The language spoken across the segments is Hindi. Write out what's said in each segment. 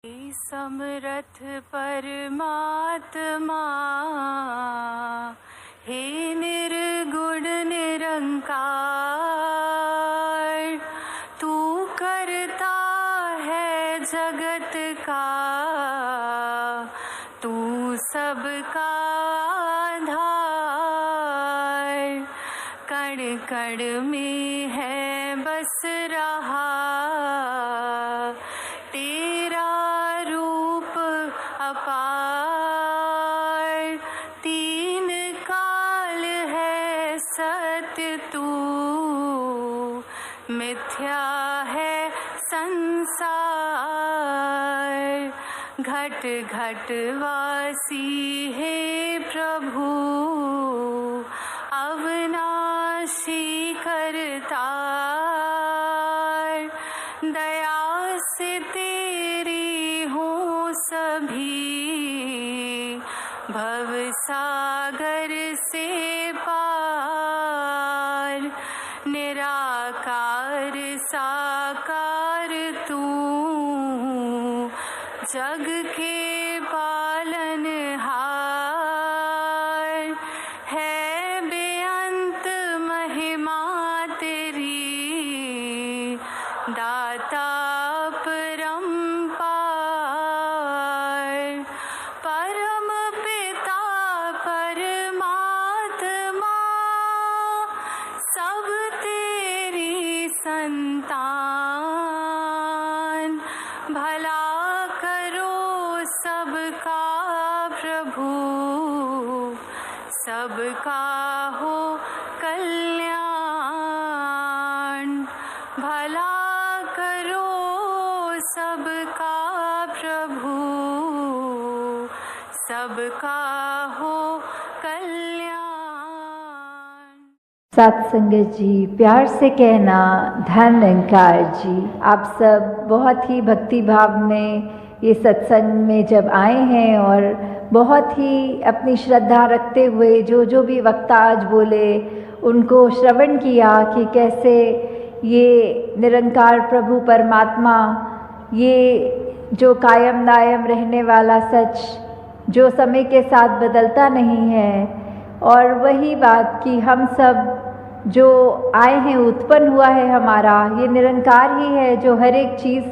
समरथ परमात्मा, हे निर्गुण निरंकार, तू करता है जगत का, तू सबका आधार, कण कण में है बस रहा तेरा रूप अपार, तीन काल है सत्य तू, मिथ्या है संसार, घट घट वासी हे प्रभु, अविनाशी करतार, दया से तेरी हूँ सभी, भव सागर से पार, निराकार साकार तू, जग के पालनहार, है बेअंत महिमा तेरी, दाता परम्पार, परम पिता परमात्मा, सब तेरी संतान, भला करो सबका प्रभु, सबका हो कल्याण, भला करो सबका प्रभु, सबका हो कल्याण। सत्संगत जी, प्यार से कहना धन निरंकार जी। आप सब बहुत ही भक्ति भाव में ये सत्संग में जब आए हैं और बहुत ही अपनी श्रद्धा रखते हुए जो भी वक्ता आज बोले उनको श्रवण किया कि कैसे ये निरंकार प्रभु परमात्मा, ये जो कायम दायम रहने वाला सच, जो समय के साथ बदलता नहीं है, और वही बात कि हम सब जो आए हैं, उत्पन्न हुआ है हमारा, ये निरंकार ही है जो हर एक चीज़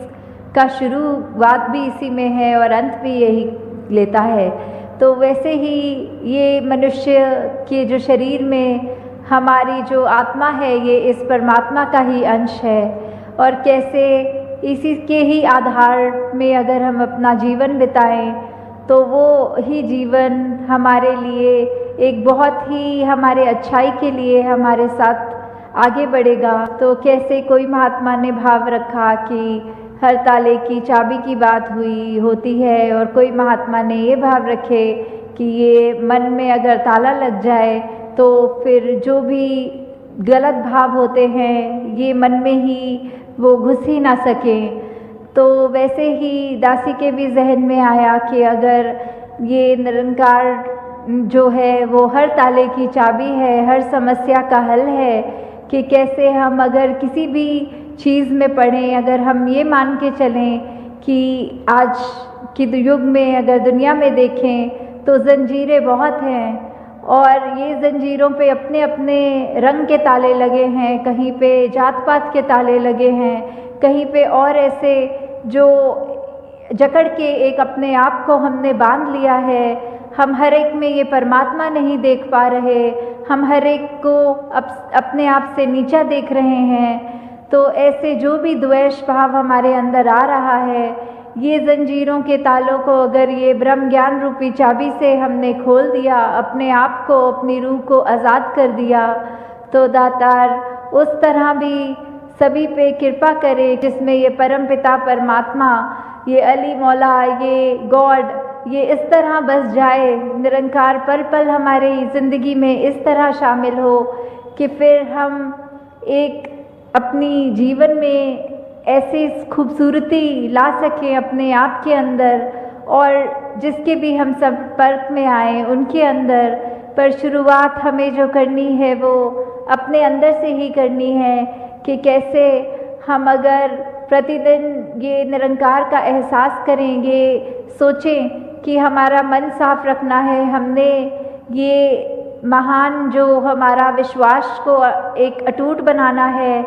का शुरुआत भी इसी में है और अंत भी यही लेता है। तो वैसे ही ये मनुष्य के जो शरीर में हमारी जो आत्मा है, ये इस परमात्मा का ही अंश है, और कैसे इसी के ही आधार में अगर हम अपना जीवन बिताएं तो वो ही जीवन हमारे लिए एक बहुत ही हमारे अच्छाई के लिए हमारे साथ आगे बढ़ेगा। तो कैसे कोई महात्मा ने भाव रखा कि हर ताले की चाबी की बात होती है, और कोई महात्मा ने ये भाव रखे कि ये मन में अगर ताला लग जाए तो फिर जो भी गलत भाव होते हैं ये मन में ही वो घुस ही ना सकें। तो वैसे ही दासी के भी जहन में आया कि अगर ये निरंकार जो है वो हर ताले की चाबी है, हर समस्या का हल है, कि कैसे हम अगर किसी भी चीज़ में पढ़ें, अगर हम ये मान के चलें कि आज के युग में अगर दुनिया में देखें तो ज़ंजीरें बहुत हैं, और ये ज़ंजीरों पे अपने अपने रंग के ताले लगे हैं, कहीं पे जात पात के ताले लगे हैं, कहीं पे और ऐसे जो जकड़ के एक अपने आप को हमने बांध लिया है। हम हर एक में ये परमात्मा नहीं देख पा रहे, हम हर एक को अपने आप से नीचा देख रहे हैं। तो ऐसे जो भी द्वेष भाव हमारे अंदर आ रहा है, ये ज़ंजीरों के तालों को अगर ये ब्रह्म ज्ञान रूपी चाबी से हमने खोल दिया, अपने आप को, अपनी रूह को आज़ाद कर दिया, तो दातार उस तरह भी सभी पे कृपा करे जिसमें ये परमपिता परमात्मा, ये अली मौला, ये गॉड, ये इस तरह बस जाए, निरंकार पल पल हमारी ज़िंदगी में इस तरह शामिल हो कि फिर हम एक अपनी जीवन में ऐसी खूबसूरती ला सकें अपने आप के अंदर, और जिसके भी हम संपर्क में आए उनके अंदर। पर शुरुआत हमें जो करनी है वो अपने अंदर से ही करनी है, कि कैसे हम अगर प्रतिदिन ये निरंकार का एहसास करेंगे, सोचें कि हमारा मन साफ रखना है। हमने ये महान जो हमारा विश्वास को एक अटूट बनाना है,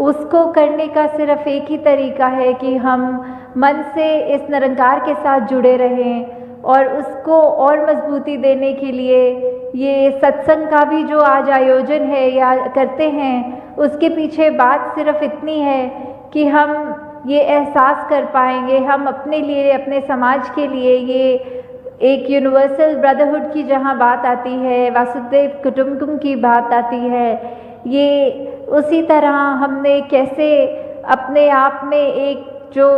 उसको करने का सिर्फ एक ही तरीका है कि हम मन से इस निरंकार के साथ जुड़े रहें। और उसको और मजबूती देने के लिए ये सत्संग का भी जो आज आयोजन है या करते हैं, उसके पीछे बात सिर्फ इतनी है कि हम ये एहसास कर पाएंगे, हम अपने लिए, अपने समाज के लिए, ये एक यूनिवर्सल ब्रदरहुड की जहाँ बात आती है, वासुदेव कुटुंबकम की बात आती है, ये उसी तरह हमने कैसे अपने आप में एक जो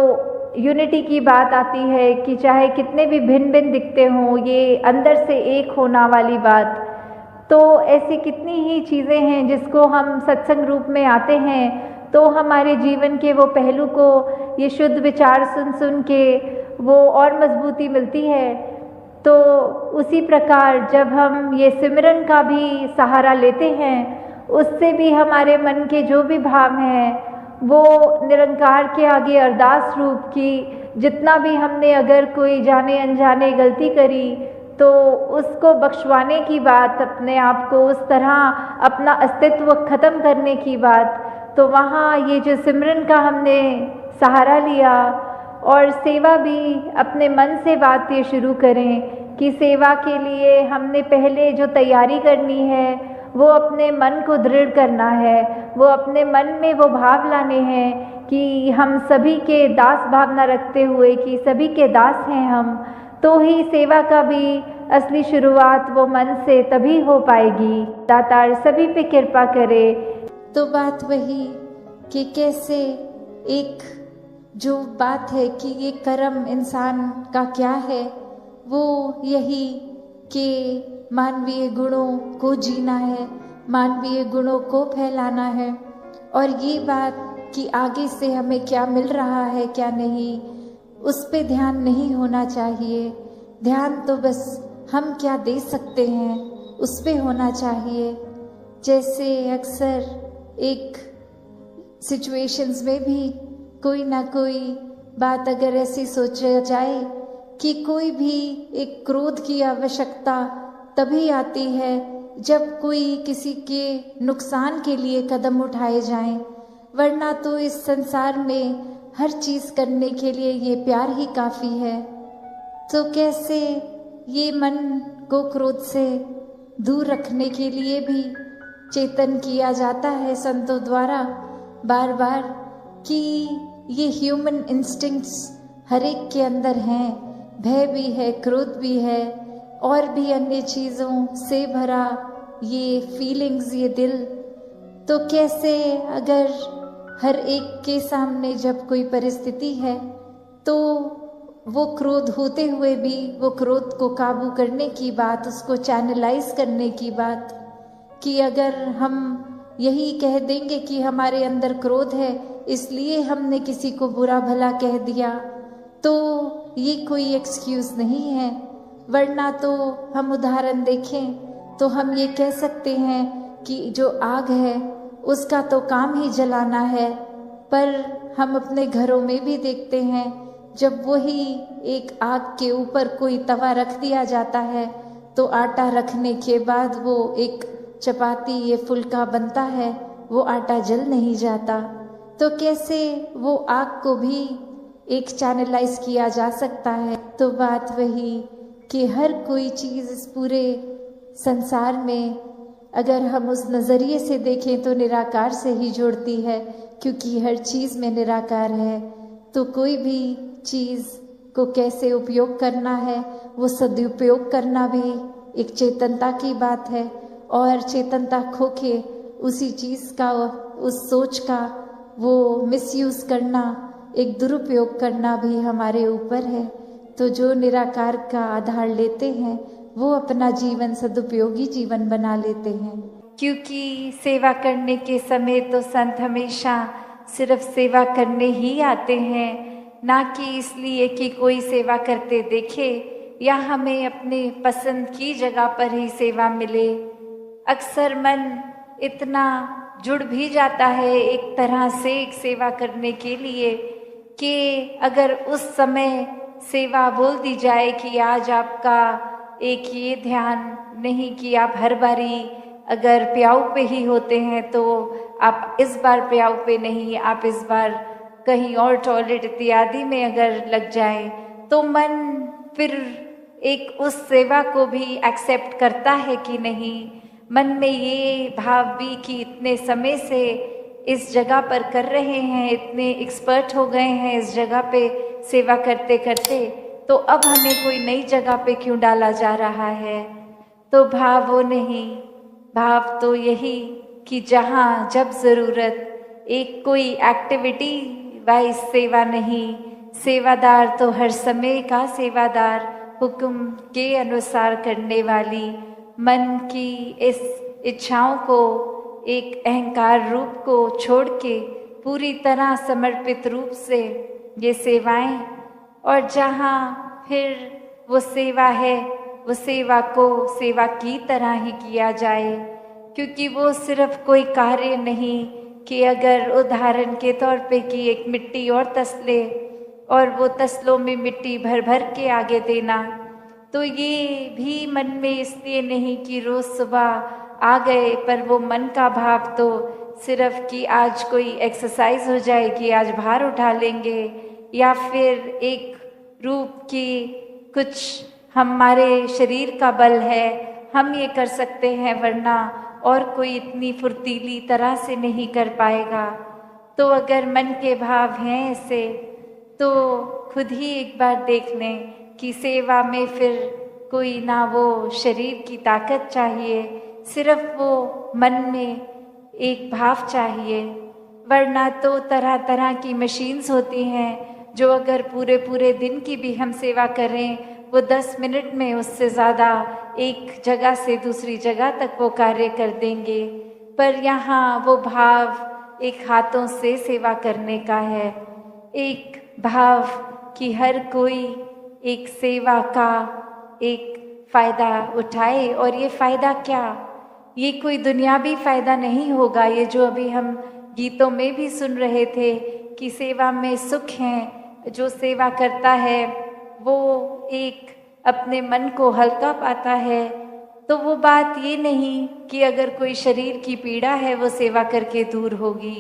यूनिटी की बात आती है कि चाहे कितने भी भिन्न भिन्न दिखते हों, ये अंदर से एक होना वाली बात। तो ऐसी कितनी ही चीज़ें हैं जिसको हम सत्संग रूप में आते हैं तो हमारे जीवन के वो पहलू को ये शुद्ध विचार सुन सुन के वो और मजबूती मिलती है। तो उसी प्रकार जब हम ये सिमरन का भी सहारा लेते हैं, उससे भी हमारे मन के जो भी भाव हैं वो निरंकार के आगे अरदास रूप की, जितना भी हमने अगर कोई जाने अनजाने गलती करी तो उसको बख्शवाने की बात, अपने आप को उस तरह अपना अस्तित्व ख़त्म करने की बात। तो वहाँ ये जो सिमरन का हमने सहारा लिया और सेवा भी अपने मन से बात ये शुरू करें कि सेवा के लिए हमने पहले जो तैयारी करनी है वो अपने मन को दृढ़ करना है, वो अपने मन में वो भाव लाने हैं कि हम सभी के दास भावना रखते हुए कि सभी के दास हैं हम, तो ही सेवा का भी असली शुरुआत वो मन से तभी हो पाएगी। दातार सभी पे कृपा करे। तो बात वही कि कैसे एक जो बात है कि ये कर्म इंसान का क्या है, वो यही कि मानवीय गुणों को जीना है, मानवीय गुणों को फैलाना है। और ये बात कि आगे से हमें क्या मिल रहा है क्या नहीं, उस पे ध्यान नहीं होना चाहिए। ध्यान तो बस हम क्या दे सकते हैं उस पे होना चाहिए। जैसे अक्सर एक सिचुएशंस में भी कोई ना कोई बात अगर ऐसी सोचा जाए कि कोई भी एक क्रोध की आवश्यकता तभी आती है जब कोई किसी के नुकसान के लिए कदम उठाए जाएं, वरना तो इस संसार में हर चीज़ करने के लिए ये प्यार ही काफ़ी है। तो कैसे ये मन को क्रोध से दूर रखने के लिए भी चेतन किया जाता है संतों द्वारा बार बार कि ये ह्यूमन इंस्टिंक्ट्स हर एक के अंदर हैं, भय भी है, क्रोध भी है और भी अन्य चीज़ों से भरा ये फीलिंग्स, ये दिल। तो कैसे अगर हर एक के सामने जब कोई परिस्थिति है तो वो क्रोध होते हुए भी वो क्रोध को काबू करने की बात, उसको चैनलाइज करने की बात, कि अगर हम यही कह देंगे कि हमारे अंदर क्रोध है इसलिए हमने किसी को बुरा भला कह दिया, तो ये कोई एक्सक्यूज़ नहीं है। वरना तो हम उदाहरण देखें तो हम ये कह सकते हैं कि जो आग है उसका तो काम ही जलाना है, पर हम अपने घरों में भी देखते हैं जब वही एक आग के ऊपर कोई तवा रख दिया जाता है तो आटा रखने के बाद वो एक चपाती ये फुल्का बनता है, वो आटा जल नहीं जाता। तो कैसे वो आग को भी एक चैनलाइज किया जा सकता है। तो बात वही कि हर कोई चीज़ इस पूरे संसार में अगर हम उस नज़रिए से देखें तो निराकार से ही जोड़ती है, क्योंकि हर चीज़ में निराकार है। तो कोई भी चीज़ को कैसे उपयोग करना है, वो सदुपयोग करना भी एक चेतनता की बात है, और चेतनता खो के उसी चीज़ का, उस सोच का वो मिसयूज़ करना, एक दुरुपयोग करना भी हमारे ऊपर है। तो जो निराकार का आधार लेते हैं वो अपना जीवन सदुपयोगी जीवन बना लेते हैं। क्योंकि सेवा करने के समय तो संत हमेशा सिर्फ सेवा करने ही आते हैं, ना कि इसलिए कि कोई सेवा करते देखे या हमें अपने पसंद की जगह पर ही सेवा मिले। अक्सर मन इतना जुड़ भी जाता है एक तरह से एक सेवा करने के लिए, कि अगर उस समय सेवा बोल दी जाए कि आज आपका एक ये ध्यान नहीं कि आप हर बारी अगर प्याऊ पे ही होते हैं तो आप इस बार प्याऊ पे नहीं, आप इस बार कहीं और टॉयलेट इत्यादि में अगर लग जाए, तो मन फिर एक उस सेवा को भी एक्सेप्ट करता है कि नहीं। मन में ये भाव भी कि इतने समय से इस जगह पर कर रहे हैं, इतने एक्सपर्ट हो गए हैं इस जगह पे सेवा करते करते, तो अब हमें कोई नई जगह पे क्यों डाला जा रहा है। तो भाव वो नहीं, भाव तो यही कि जहाँ जब ज़रूरत, एक कोई एक्टिविटी वाइज सेवा नहीं, सेवादार तो हर समय का सेवादार, हुक्म के अनुसार करने वाली, मन की इस इच्छाओं को, एक अहंकार रूप को छोड़ के पूरी तरह समर्पित रूप से ये सेवाएं, और जहाँ फिर वो सेवा है वो सेवा को सेवा की तरह ही किया जाए, क्योंकि वो सिर्फ कोई कार्य नहीं कि अगर उदाहरण के तौर पे कि एक मिट्टी और तसले और वो तसलों में मिट्टी भर भर के आगे देना, तो ये भी मन में इसलिए नहीं कि रोज़ सुबह आ गए, पर वो मन का भाव तो सिर्फ कि आज कोई एक्सरसाइज हो जाएगी, आज भार उठा लेंगे, या फिर एक रूप की कुछ हमारे शरीर का बल है, हम ये कर सकते हैं, वरना और कोई इतनी फुर्तीली तरह से नहीं कर पाएगा। तो अगर मन के भाव हैं ऐसे, तो खुद ही एक बार देख लें कि सेवा में फिर कोई ना वो शरीर की ताकत चाहिए, सिर्फ वो मन में एक भाव चाहिए, वरना तो तरह तरह की मशीन्स होती हैं जो अगर पूरे पूरे दिन की भी हम सेवा करें, वो 10 मिनट में उससे ज़्यादा एक जगह से दूसरी जगह तक वो कार्य कर देंगे। पर यहाँ वो भाव एक हाथों से सेवा करने का है, एक भाव कि हर कोई एक सेवा का एक फ़ायदा उठाए। और ये फ़ायदा क्या, ये कोई दुनियावी फ़ायदा नहीं होगा, ये जो अभी हम गीतों में भी सुन रहे थे कि सेवा में सुख है, जो सेवा करता है वो एक अपने मन को हल्का पाता है। तो वो बात ये नहीं कि अगर कोई शरीर की पीड़ा है वो सेवा करके दूर होगी।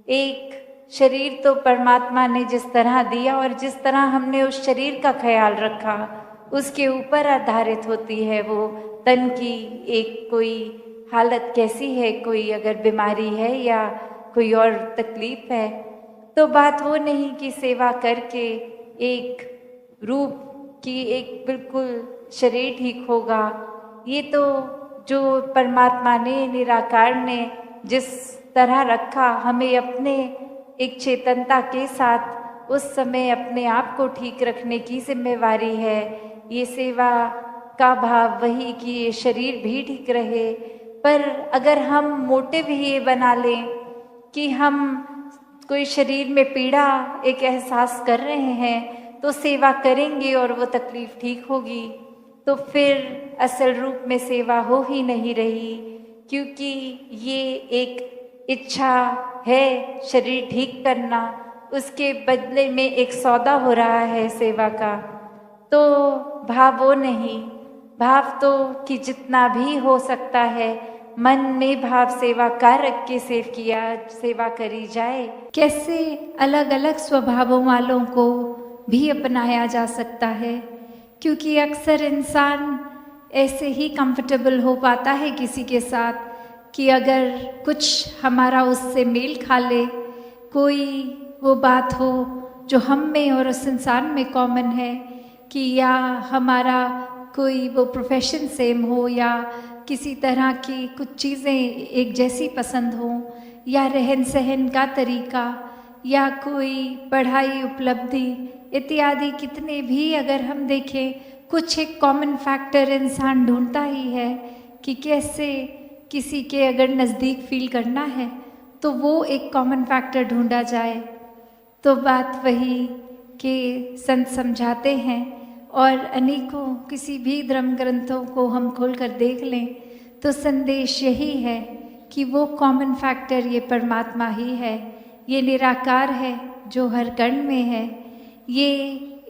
एक शरीर तो परमात्मा ने जिस तरह दिया और जिस तरह हमने उस शरीर का ख्याल रखा, उसके ऊपर आधारित होती है वो तन की एक कोई हालत कैसी है, कोई अगर बीमारी है या कोई और तकलीफ है। तो बात वो नहीं कि सेवा करके एक रूप की एक बिल्कुल शरीर ठीक होगा। ये तो जो परमात्मा ने, निराकार ने जिस तरह रखा, हमें अपने एक चेतनता के साथ उस समय अपने आप को ठीक रखने की जिम्मेवारी है। ये सेवा का भाव वही कि ये शरीर भी ठीक रहे। पर अगर हम मोटिव ही ये बना लें कि हम कोई शरीर में पीड़ा एक एहसास कर रहे हैं तो सेवा करेंगे और वो तकलीफ़ ठीक होगी, तो फिर असल रूप में सेवा हो ही नहीं रही, क्योंकि ये एक इच्छा है शरीर ठीक करना, उसके बदले में एक सौदा हो रहा है सेवा का। तो भाव वो नहीं, भाव तो कि जितना भी हो सकता है मन में भाव सेवा का रख के सेवा करी जाए। कैसे अलग अलग स्वभावों वालों को भी अपनाया जा सकता है, क्योंकि अक्सर इंसान ऐसे ही कंफर्टेबल हो पाता है किसी के साथ कि अगर कुछ हमारा उससे मेल खा ले, कोई वो बात हो जो हम में और उस इंसान में कॉमन है, कि या हमारा कोई वो प्रोफेशन सेम हो, या किसी तरह की कुछ चीज़ें एक जैसी पसंद हो, या रहन सहन का तरीका, या कोई पढ़ाई उपलब्धि इत्यादि, कितने भी अगर हम देखें कुछ एक कॉमन फैक्टर इंसान ढूंढता ही है कि कैसे किसी के अगर नज़दीक फील करना है तो वो एक कॉमन फैक्टर ढूंढा जाए। तो बात वही कि संत समझाते हैं, और अनेकों किसी भी धर्म ग्रंथों को हम खोल कर देख लें तो संदेश यही है कि वो कॉमन फैक्टर ये परमात्मा ही है, ये निराकार है जो हर कण में है, ये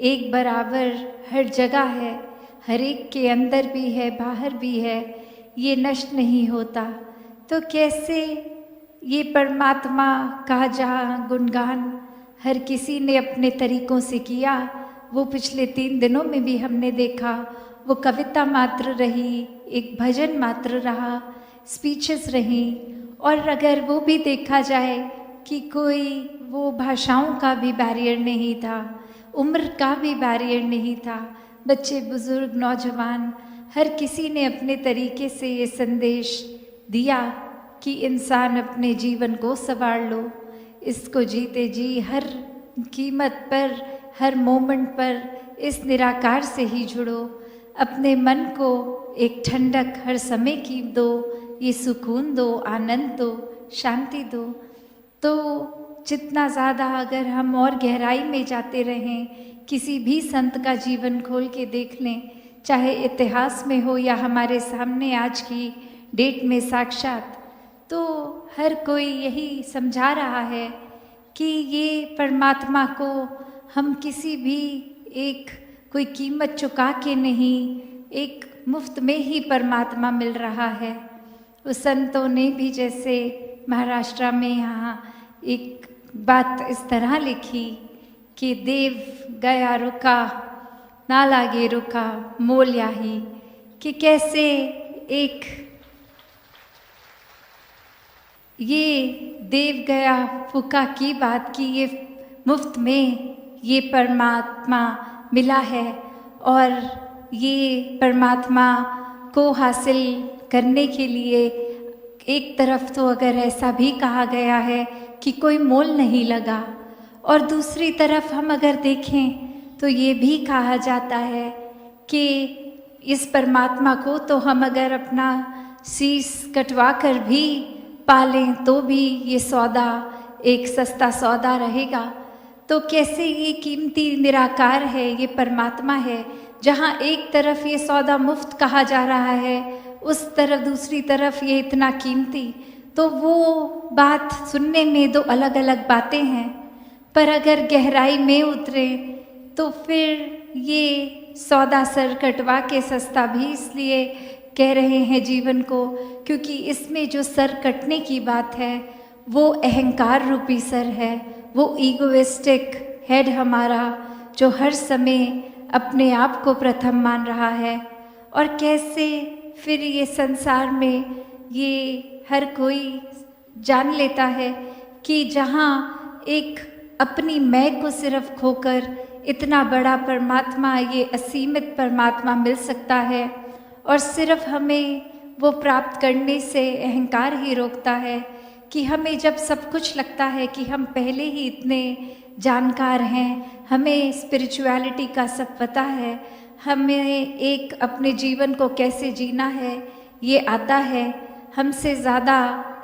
एक बराबर हर जगह है, हर एक के अंदर भी है बाहर भी है, ये नष्ट नहीं होता। तो कैसे ये परमात्मा का जहाँ गुणगान हर किसी ने अपने तरीक़ों से किया, वो पिछले 3 दिनों में भी हमने देखा, वो कविता मात्र रही, एक भजन मात्र रहा, स्पीचेस रही। और अगर वो भी देखा जाए कि कोई वो भाषाओं का भी बैरियर नहीं था, उम्र का भी बैरियर नहीं था, बच्चे बुज़ुर्ग नौजवान हर किसी ने अपने तरीके से ये संदेश दिया कि इंसान अपने जीवन को संवार लो, इसको जीते जी हर कीमत पर, हर मोमेंट पर इस निराकार से ही जुड़ो, अपने मन को एक ठंडक हर समय की दो, ये सुकून दो, आनंद दो, शांति दो। तो जितना ज़्यादा अगर हम और गहराई में जाते रहें, किसी भी संत का जीवन खोल के देख लें, चाहे इतिहास में हो या हमारे सामने आज की डेट में साक्षात, तो हर कोई यही समझा रहा है कि ये परमात्मा को हम किसी भी एक कोई कीमत चुका के नहीं, एक मुफ्त में ही परमात्मा मिल रहा है। उस संतों ने भी जैसे महाराष्ट्र में यहाँ एक बात इस तरह लिखी कि देव गया रुका ना लागे रुका मोल याही, कि कैसे एक ये देव गया फुका की बात की, ये मुफ्त में ये परमात्मा मिला है। और ये परमात्मा को हासिल करने के लिए एक तरफ तो अगर ऐसा भी कहा गया है कि कोई मोल नहीं लगा, और दूसरी तरफ हम अगर देखें तो ये भी कहा जाता है कि इस परमात्मा को तो हम अगर अपना शीश कटवा कर भी पालें तो भी ये सौदा एक सस्ता सौदा रहेगा। तो कैसे ये कीमती निराकार है, ये परमात्मा है, जहाँ एक तरफ ये सौदा मुफ्त कहा जा रहा है, उस तरफ दूसरी तरफ ये इतना कीमती। तो वो बात सुनने में दो अलग अलग बातें हैं, पर अगर गहराई में उतरे तो फिर ये सौदा सर कटवा के सस्ता भी इसलिए कह रहे हैं जीवन को, क्योंकि इसमें जो सर कटने की बात है वो अहंकार रूपी सर है, वो ईगोइस्टिक हेड हमारा जो हर समय अपने आप को प्रथम मान रहा है। और कैसे फिर ये संसार में ये हर कोई जान लेता है कि जहाँ एक अपनी मैं को सिर्फ खोकर इतना बड़ा परमात्मा, ये असीमित परमात्मा मिल सकता है, और सिर्फ हमें वो प्राप्त करने से अहंकार ही रोकता है कि हमें जब सब कुछ लगता है कि हम पहले ही इतने जानकार हैं, हमें स्पिरिचुअलिटी का सब पता है, हमें एक अपने जीवन को कैसे जीना है ये आता है, हमसे ज़्यादा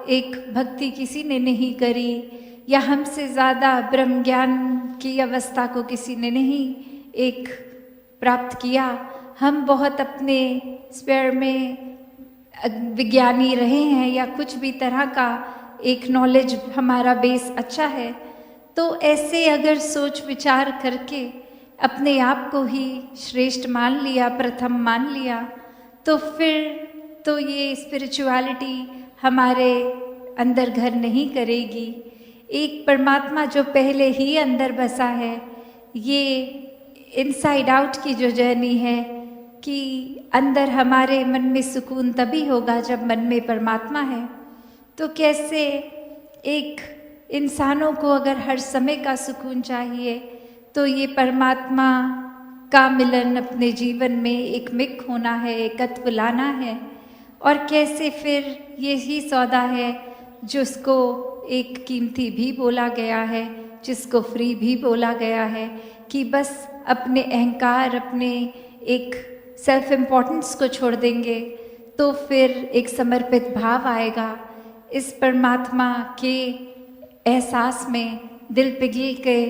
एक भक्ति किसी ने नहीं करी, या हमसे ज़्यादा ब्रह्म ज्ञान की अवस्था को किसी ने नहीं एक प्राप्त किया। हम बहुत अपने स्पेयर में विज्ञानी रहे हैं या कुछ भी तरह का एक नॉलेज हमारा बेस अच्छा है। तो ऐसे अगर सोच विचार करके अपने आप को ही श्रेष्ठ मान लिया, प्रथम मान लिया, तो फिर तो ये स्पिरिचुअलिटी हमारे अंदर घर नहीं करेगी। एक परमात्मा जो पहले ही अंदर बसा है, ये इनसाइड आउट की जो जर्नी है कि अंदर हमारे मन में सुकून तभी होगा जब मन में परमात्मा है। तो कैसे एक इंसानों को अगर हर समय का सुकून चाहिए तो ये परमात्मा का मिलन अपने जीवन में एक मिक होना है, एकत्व लाना है। और कैसे फिर यही सौदा है जिसको एक कीमती भी बोला गया है, जिसको फ्री भी बोला गया है, कि बस अपने अहंकार, अपने एक सेल्फ इम्पोर्टेंस को छोड़ देंगे तो फिर एक समर्पित भाव आएगा। इस परमात्मा के एहसास में दिल पिघल के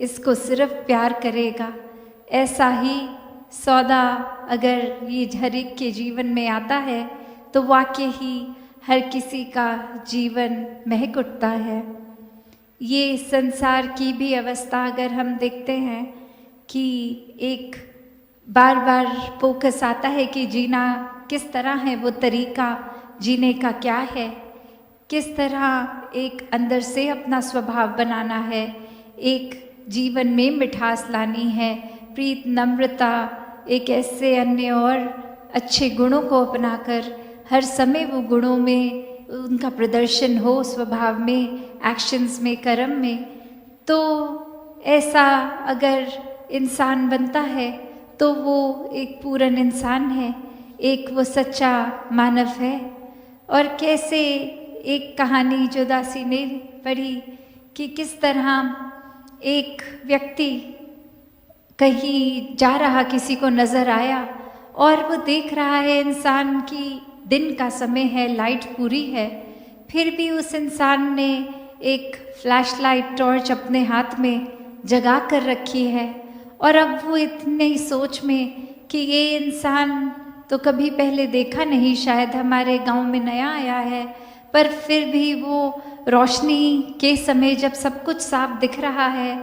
इसको सिर्फ प्यार करेगा। ऐसा ही सौदा अगर ये हर एक के जीवन में आता है तो वाकई ही हर किसी का जीवन महक उठता है। ये संसार की भी अवस्था अगर हम देखते हैं कि एक बार बार फोकस आता है कि जीना किस तरह है, वो तरीका जीने का क्या है, किस तरह एक अंदर से अपना स्वभाव बनाना है, एक जीवन में मिठास लानी है, प्रीत, नम्रता, एक ऐसे अन्य और अच्छे गुणों को अपनाकर हर समय वो गुणों में उनका प्रदर्शन हो, स्वभाव में, एक्शंस में, कर्म में। तो ऐसा अगर इंसान बनता है तो वो एक पूर्ण इंसान है, एक वो सच्चा मानव है। और कैसे एक कहानी जो दासी ने पढ़ी कि किस तरह एक व्यक्ति कहीं जा रहा, किसी को नज़र आया और वो देख रहा है इंसान की दिन का समय है, लाइट पूरी है, फिर भी उस इंसान ने एक फ्लैशलाइट टॉर्च अपने हाथ में जगा कर रखी है। और अब वो इतने ही सोच में कि ये इंसान तो कभी पहले देखा नहीं, शायद हमारे गांव में नया आया है, पर फिर भी वो रोशनी के समय जब सब कुछ साफ दिख रहा है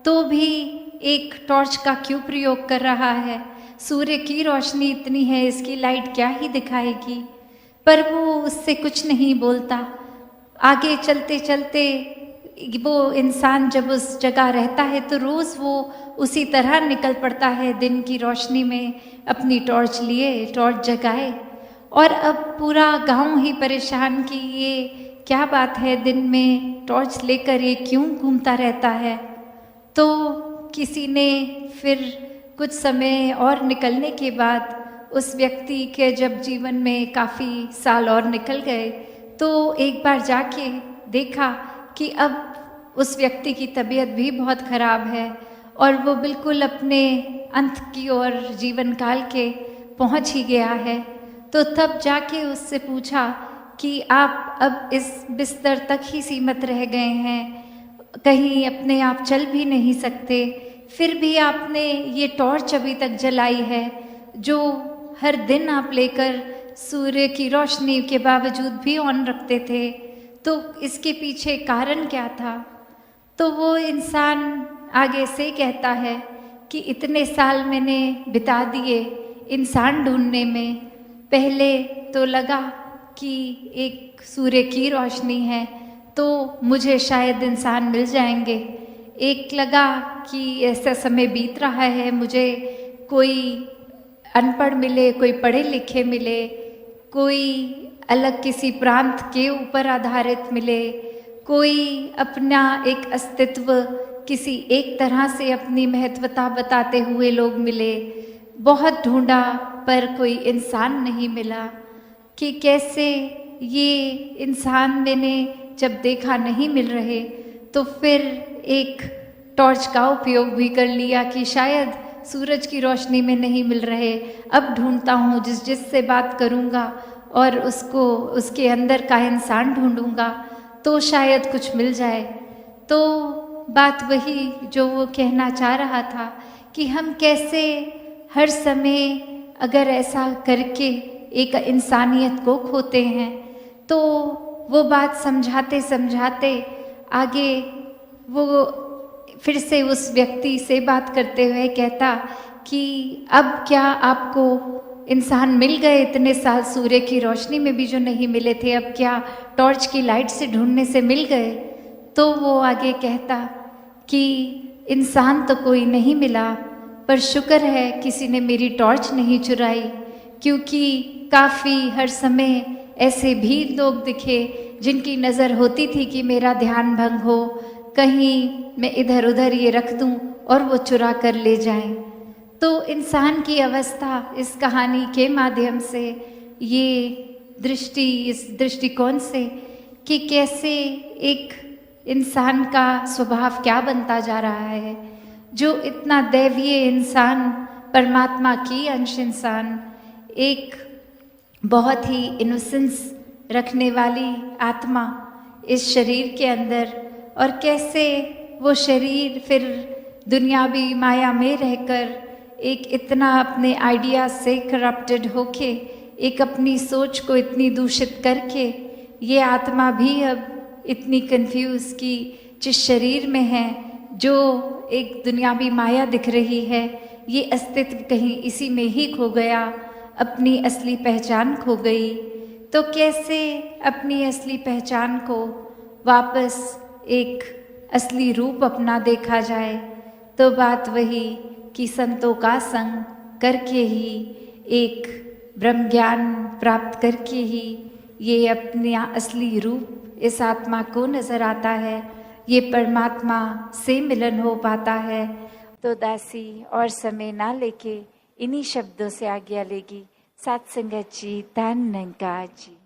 तो भी एक टॉर्च का क्यों प्रयोग कर रहा है। सूर्य की रोशनी इतनी है, इसकी लाइट क्या ही दिखाएगी, पर वो उससे कुछ नहीं बोलता। आगे चलते चलते वो इंसान जब उस जगह रहता है तो रोज़ वो उसी तरह निकल पड़ता है दिन की रोशनी में, अपनी टॉर्च लिए, टॉर्च जगाए। और अब पूरा गांव ही परेशान कि ये क्या बात है, दिन में टॉर्च लेकर ये क्यों घूमता रहता है। तो किसी ने फिर कुछ समय और निकलने के बाद उस व्यक्ति के जब जीवन में काफ़ी साल और निकल गए तो एक बार जाके देखा कि अब उस व्यक्ति की तबीयत भी बहुत ख़राब है और वो बिल्कुल अपने अंत की ओर जीवन काल के पहुंच ही गया है। तो तब जाके उससे पूछा कि आप अब इस बिस्तर तक ही सीमित रह गए हैं, कहीं अपने आप चल भी नहीं सकते, फिर भी आपने ये टॉर्च अभी तक जलाई है जो हर दिन आप लेकर सूर्य की रोशनी के बावजूद भी ऑन रखते थे, तो इसके पीछे कारण क्या था। तो वो इंसान आगे से कहता है कि इतने साल मैंने बिता दिए इंसान ढूंढने में। पहले तो लगा कि एक सूर्य की रोशनी है तो मुझे शायद इंसान मिल जाएंगे, एक लगा कि ऐसा समय बीत रहा है, मुझे कोई अनपढ़ मिले, कोई पढ़े लिखे मिले, कोई अलग किसी प्रांत के ऊपर आधारित मिले, कोई अपना एक अस्तित्व किसी एक तरह से अपनी महत्वता बताते हुए लोग मिले। बहुत ढूंढा पर कोई इंसान नहीं मिला कि कैसे ये इंसान मैंने जब देखा नहीं मिल रहे तो फिर एक टॉर्च का उपयोग भी कर लिया कि शायद सूरज की रोशनी में नहीं मिल रहे, अब ढूंढता हूँ जिससे बात करूँगा और उसको उसके अंदर का इंसान ढूंढूंगा तो शायद कुछ मिल जाए। तो बात वही जो वो कहना चाह रहा था कि हम कैसे हर समय अगर ऐसा करके एक इंसानियत को खोते हैं। तो वो बात समझाते समझाते आगे वो फिर से उस व्यक्ति से बात करते हुए कहता कि अब क्या आपको इंसान मिल गए, इतने साल सूर्य की रोशनी में भी जो नहीं मिले थे, अब क्या टॉर्च की लाइट से ढूंढने से मिल गए। तो वो आगे कहता कि इंसान तो कोई नहीं मिला, पर शुक्र है किसी ने मेरी टॉर्च नहीं चुराई, क्योंकि काफ़ी हर समय ऐसे भी लोग दिखे जिनकी नज़र होती थी कि मेरा ध्यान भंग हो, कहीं मैं इधर उधर ये रख दूं और वो चुरा कर ले जाएं। तो इंसान की अवस्था इस कहानी के माध्यम से ये दृष्टि, इस दृष्टिकोण से कि कैसे एक इंसान का स्वभाव क्या बनता जा रहा है, जो इतना दैवीय इंसान, परमात्मा की अंश इंसान, एक बहुत ही इनोसेंस रखने वाली आत्मा इस शरीर के अंदर, और कैसे वो शरीर फिर दुनियावी माया में रहकर एक इतना अपने आइडिया से करप्टेड होके एक अपनी सोच को इतनी दूषित करके ये आत्मा भी अब इतनी कंफ्यूज की जिस शरीर में है, जो एक दुनियावी माया दिख रही है, ये अस्तित्व कहीं इसी में ही खो गया, अपनी असली पहचान खो गई। तो कैसे अपनी असली पहचान को वापस एक असली रूप अपना देखा जाए? तो बात वही कि संतों का संग करके ही, एक ब्रह्म ज्ञान प्राप्त करके ही ये अपना असली रूप इस आत्मा को नजर आता है, ये परमात्मा से मिलन हो पाता है। तो दासी और समय ना लेके इन्हीं शब्दों से आज्ञा लेगी। सत्संगत जी, धन निरंकार जी।